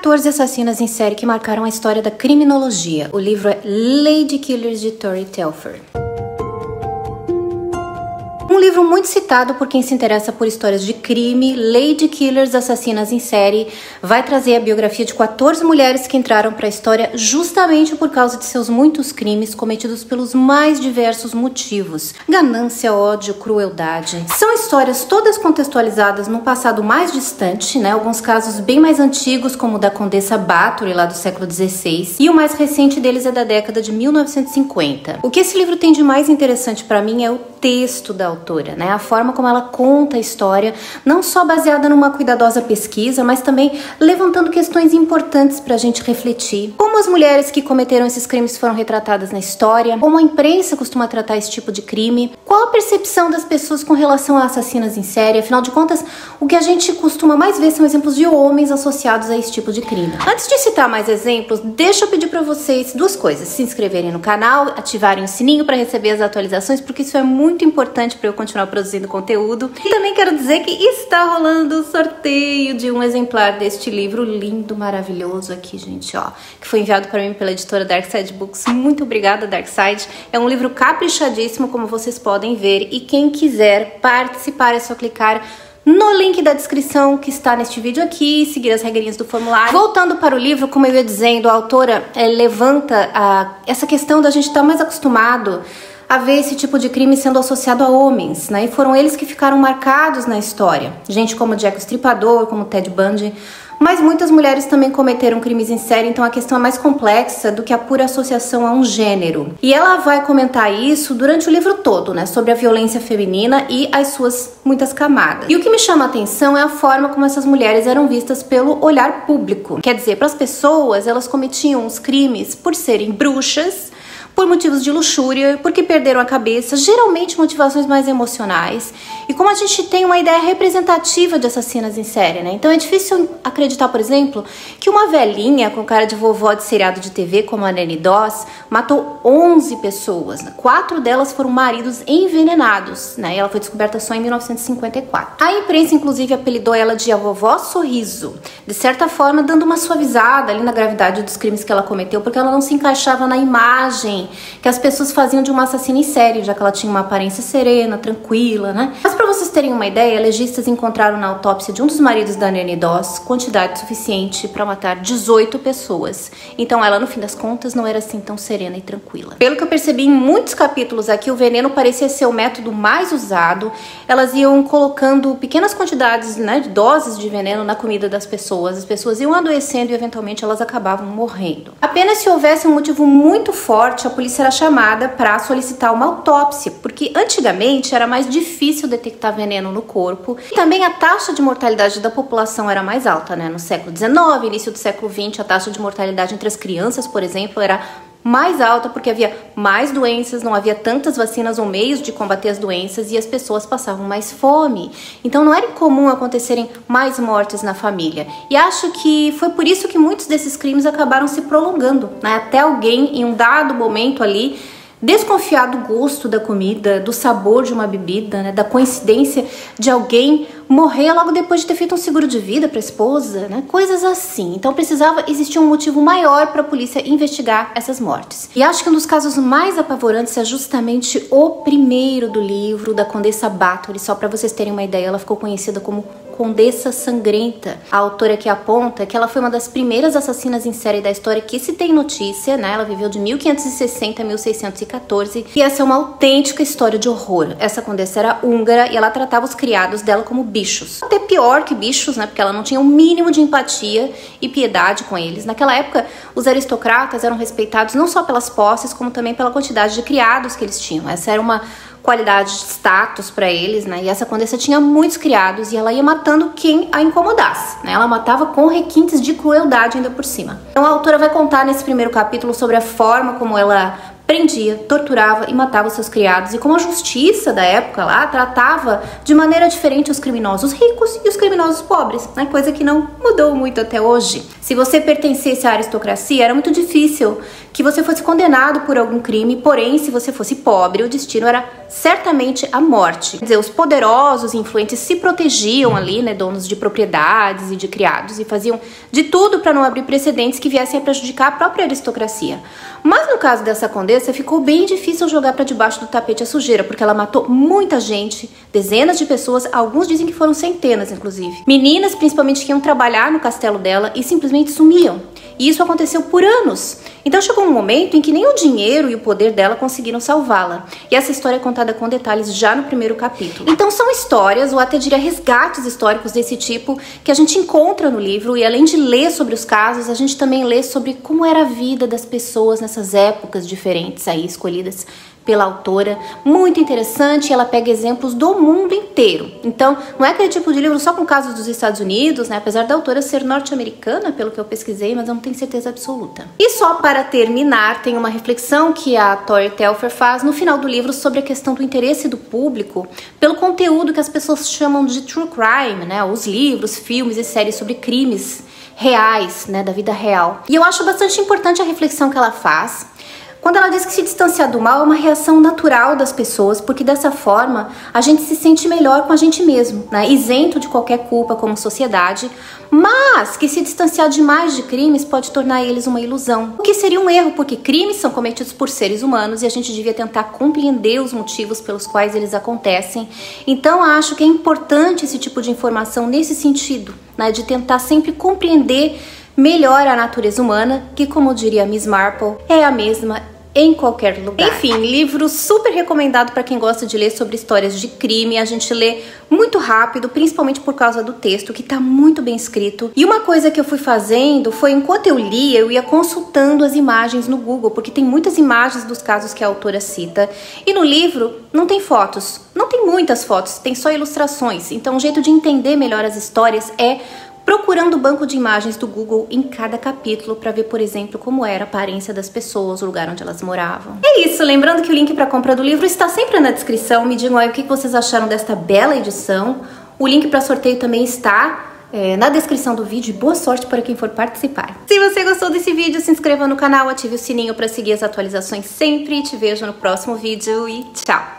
14 assassinas em série que marcaram a história da criminologia. O livro é Lady Killers, de Tori Telfer. Um livro muito citado por quem se interessa por histórias de crime, Lady Killers, Assassinas em Série, vai trazer a biografia de 14 mulheres que entraram para a história justamente por causa de seus muitos crimes cometidos pelos mais diversos motivos. Ganância, ódio, crueldade. São histórias todas contextualizadas num passado mais distante, né? Alguns casos bem mais antigos, como o da Condessa Bathory, lá do século XVI, e o mais recente deles é da década de 1950. O que esse livro tem de mais interessante para mim é o texto da autora, né? A forma como ela conta a história, não só baseada numa cuidadosa pesquisa, mas também levantando questões importantes para a gente refletir. Como as mulheres que cometeram esses crimes foram retratadas na história, como a imprensa costuma tratar esse tipo de crime, qual a percepção das pessoas com relação a assassinas em série. Afinal de contas, o que a gente costuma mais ver são exemplos de homens associados a esse tipo de crime. Antes de citar mais exemplos, deixa eu pedir para vocês duas coisas: se inscreverem no canal, ativarem o sininho para receber as atualizações, porque isso é muito importante para eu continuar produzindo conteúdo. E também quero dizer que está rolando o sorteio de um exemplar deste livro lindo, maravilhoso aqui, gente, ó, que foi enviado para mim pela editora Darkside Books. Muito obrigada, Darkside. É um livro caprichadíssimo, como vocês podem ver, e quem quiser participar é só clicar no link da descrição que está neste vídeo aqui e seguir as regrinhas do formulário. Voltando para o livro, como eu ia dizendo, a autora levanta essa questão da gente estar mais acostumado a ver esse tipo de crime sendo associado a homens, né? E foram eles que ficaram marcados na história. Gente como Jack o Estripador, como Ted Bundy, mas muitas mulheres também cometeram crimes em série, então a questão é mais complexa do que a pura associação a um gênero. E ela vai comentar isso durante o livro todo, né? Sobre a violência feminina e as suas muitas camadas. E o que me chama a atenção é a forma como essas mulheres eram vistas pelo olhar público. Quer dizer, para as pessoas, elas cometiam os crimes por serem bruxas, por motivos de luxúria, porque perderam a cabeça, geralmente motivações mais emocionais. E como a gente tem uma ideia representativa de assassinas em série, né? Então é difícil acreditar, por exemplo, que uma velhinha com cara de vovó de seriado de TV, como a Nanny Doss, matou 11 pessoas. 4 delas foram maridos envenenados, né? E ela foi descoberta só em 1954. A imprensa, inclusive, apelidou ela de a vovó Sorriso, de certa forma dando uma suavizada ali na gravidade dos crimes que ela cometeu, porque ela não se encaixava na imagem que as pessoas faziam de uma assassina em série, já que ela tinha uma aparência serena, tranquila, né? Mas para vocês terem uma ideia, legistas encontraram na autópsia de um dos maridos da Nanny Doss quantidade suficiente para matar 18 pessoas. Então ela, no fim das contas, não era assim tão serena e tranquila. Pelo que eu percebi em muitos capítulos aqui, o veneno parecia ser o método mais usado. Elas iam colocando pequenas quantidades, né, de doses de veneno na comida das pessoas. As pessoas iam adoecendo e eventualmente elas acabavam morrendo. Apenas se houvesse um motivo muito forte, a polícia era chamada para solicitar uma autópsia, porque antigamente era mais difícil detectar veneno no corpo. E também a taxa de mortalidade da população era mais alta, né? No século XIX, início do século XX, a taxa de mortalidade entre as crianças, por exemplo, era mais alta porque havia mais doenças, não havia tantas vacinas ou meios de combater as doenças e as pessoas passavam mais fome. Então não era incomum acontecerem mais mortes na família. E acho que foi por isso que muitos desses crimes acabaram se prolongando, né? Até alguém, em um dado momento ali, desconfiar do gosto da comida, do sabor de uma bebida, né, da coincidência de alguém morrer logo depois de ter feito um seguro de vida para a esposa, né, coisas assim. Então precisava existir um motivo maior para a polícia investigar essas mortes. E acho que um dos casos mais apavorantes é justamente o primeiro do livro, da Condessa Bathory. Só para vocês terem uma ideia, ela ficou conhecida como Condessa Sangrenta. A autora que aponta que ela foi uma das primeiras assassinas em série da história que se tem notícia, né? Ela viveu de 1560 a 1614 e essa é uma autêntica história de horror. Essa condessa era húngara e ela tratava os criados dela como bichos. Até pior que bichos, né? Porque ela não tinha um mínimo de empatia e piedade com eles. Naquela época, os aristocratas eram respeitados não só pelas posses, como também pela quantidade de criados que eles tinham. Essa era uma qualidade de status para eles, né? E essa condessa tinha muitos criados e ela ia matando quem a incomodasse, né? Ela matava com requintes de crueldade ainda por cima. Então a autora vai contar nesse primeiro capítulo sobre a forma como ela prendia, torturava e matava seus criados, e como a justiça da época lá tratava de maneira diferente os criminosos ricos e os criminosos pobres, né? Coisa que não mudou muito até hoje. Se você pertencesse à aristocracia, era muito difícil que você fosse condenado por algum crime, porém, se você fosse pobre, o destino era certamente a morte. Quer dizer, os poderosos e influentes se protegiam ali, né, donos de propriedades e de criados, e faziam de tudo para não abrir precedentes que viessem a prejudicar a própria aristocracia. Mas no caso dessa condessa, ficou bem difícil jogar para debaixo do tapete a sujeira, porque ela matou muita gente, dezenas de pessoas, alguns dizem que foram centenas, inclusive. Meninas, principalmente, que iam trabalhar no castelo dela e simplesmente sumiam. E isso aconteceu por anos. Então chegou um momento em que nem o dinheiro e o poder dela conseguiram salvá-la. E essa história é contada com detalhes já no primeiro capítulo. Então são histórias, ou até diria resgates históricos desse tipo, que a gente encontra no livro. E além de ler sobre os casos, a gente também lê sobre como era a vida das pessoas nessas épocas diferentes aí escolhidas pela autora. Muito interessante, ela pega exemplos do mundo inteiro. Então, não é aquele tipo de livro só com casos dos Estados Unidos, né? Apesar da autora ser norte-americana, pelo que eu pesquisei, mas eu não tenho certeza absoluta. E só para terminar, tem uma reflexão que a Tori Telfer faz no final do livro sobre a questão do interesse do público pelo conteúdo que as pessoas chamam de true crime, né? Os livros, filmes e séries sobre crimes reais, né? Da vida real. E eu acho bastante importante a reflexão que ela faz, quando ela diz que se distanciar do mal é uma reação natural das pessoas, porque dessa forma a gente se sente melhor com a gente mesmo, né? Isento de qualquer culpa como sociedade, mas que se distanciar demais de crimes pode tornar eles uma ilusão. O que seria um erro, porque crimes são cometidos por seres humanos e a gente devia tentar compreender os motivos pelos quais eles acontecem. Então acho que é importante esse tipo de informação nesse sentido, né? De tentar sempre compreender melhor a natureza humana, que, como diria Miss Marple, é a mesma em qualquer lugar. Enfim, livro super recomendado para quem gosta de ler sobre histórias de crime. A gente lê muito rápido, principalmente por causa do texto, que tá muito bem escrito. E uma coisa que eu fui fazendo foi, enquanto eu lia, eu ia consultando as imagens no Google, porque tem muitas imagens dos casos que a autora cita. E no livro não tem fotos, não tem muitas fotos, tem só ilustrações. Então um jeito de entender melhor as histórias é procurando o banco de imagens do Google em cada capítulo para ver, por exemplo, como era a aparência das pessoas, o lugar onde elas moravam. É isso, lembrando que o link para compra do livro está sempre na descrição. Me digam aí o que vocês acharam desta bela edição. O link para sorteio também está na descrição do vídeo. Boa sorte para quem for participar. Se você gostou desse vídeo, se inscreva no canal, ative o sininho para seguir as atualizações sempre. Te vejo no próximo vídeo e tchau!